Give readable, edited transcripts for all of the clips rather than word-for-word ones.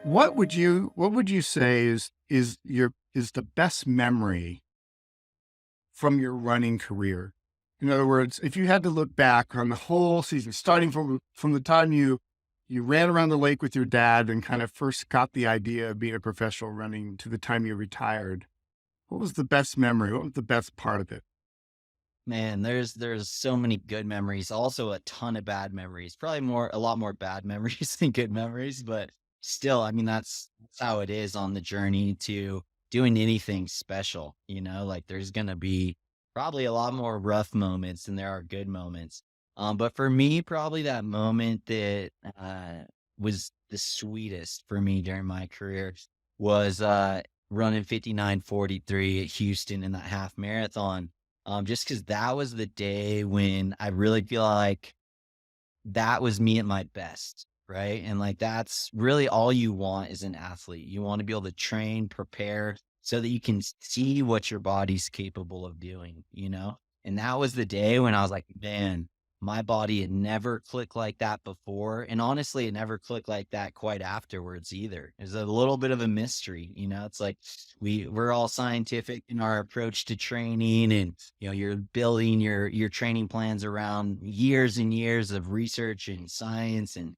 What would you say is the best memory from your running career? In other words, if you had to look back on the whole season, starting from the time you ran around the lake with your dad and kind of first got the idea of being a professional running to the time you retired, what was the best memory? What was the best part of it? Man, there's so many good memories, also a ton of bad memories. Probably a lot more bad memories than good memories, but still, I mean, that's how it is on the journey to doing anything special, like there's gonna be probably a lot more rough moments than there are good moments. But for me, probably that moment that was the sweetest for me during my career was running 59:43 at Houston in that half marathon, just because that was the day when I really feel like that was me at my best, right? And, like, that's really all you want as an athlete. You wanna be able to train, prepare so that you can see what your body's capable of doing, you know? And that was the day when I was like, "Man, my body had never clicked like that before," and honestly, it never clicked like that quite afterwards either. It's a little bit of a mystery, It's like we're all scientific in our approach to training, and you're building your training plans around years and years of research and science, and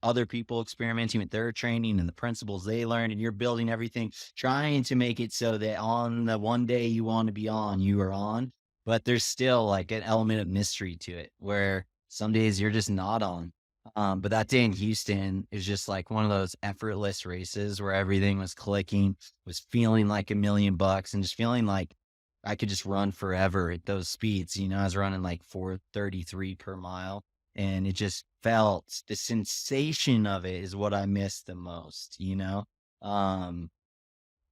other people experimenting with their training and the principles they learned, and you're building everything trying to make it so that on the one day you want to be on, you are on. But there's still like an element of mystery to it where some days you're just not on. But that day in Houston is just like one of those effortless races where everything was clicking, was feeling like $1,000,000 and just feeling like I could just run forever at those speeds. I was running like 4:33 per mile, and it just felt the sensation of it is what I miss the most. Um,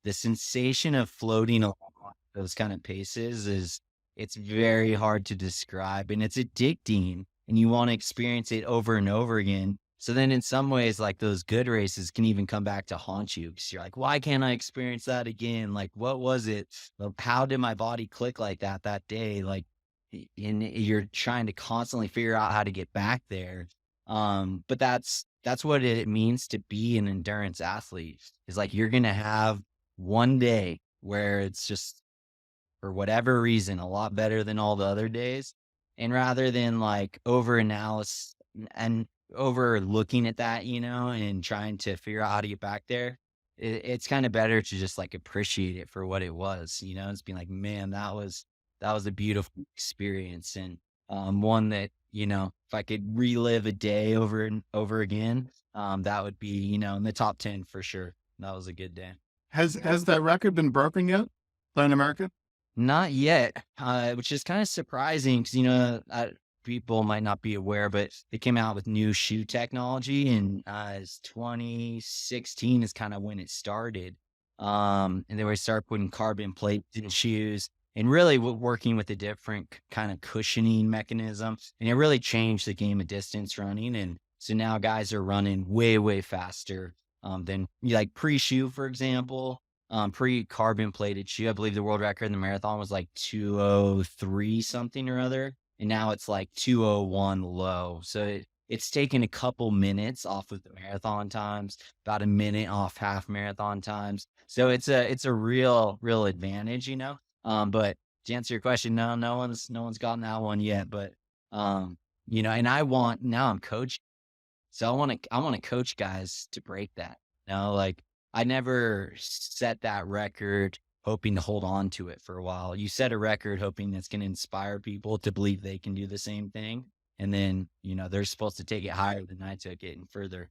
the sensation of floating along those kind of paces is it's very hard to describe, and it's addicting, and you want to experience it over and over again. So then in some ways, like those good races can even come back to haunt you because you're like, why can't I experience that again? Like, what was it? How did my body click like that day? Like, and you're trying to constantly figure out how to get back there. But that's what it means to be an endurance athlete. Is like you're gonna have one day where it's just for whatever reason a lot better than all the other days. And rather than like over analysis and over looking at that, and trying to figure out how to get back there, it's kind of better to just like appreciate it for what it was. It's being like, man, that was a beautiful experience, and one that, if I could relive a day over and over again, that would be, in the top 10 for sure. That was a good day. Has that record been broken yet by an American? Not yet, which is kind of surprising because, people might not be aware, but they came out with new shoe technology, and it's 2016 is kind of when it started. And they were start putting carbon plates in shoes and really working with a different kind of cushioning mechanism. And it really changed the game of distance running. And so now guys are running way, way faster than like pre-shoe, for example. Pre-carbon plated shoe. I believe the world record in the marathon was like 2:03 something or other, and now it's like 2:01 low. So it's taken a couple minutes off of the marathon times, about a minute off half marathon times. So it's a real advantage. But to answer your question, no, no one's gotten that one yet. But and now I'm coaching, so I wanna coach guys to break that. Like, I never set that record hoping to hold on to it for a while. You set a record hoping that's gonna inspire people to believe they can do the same thing, and then, they're supposed to take it higher than I took it and further.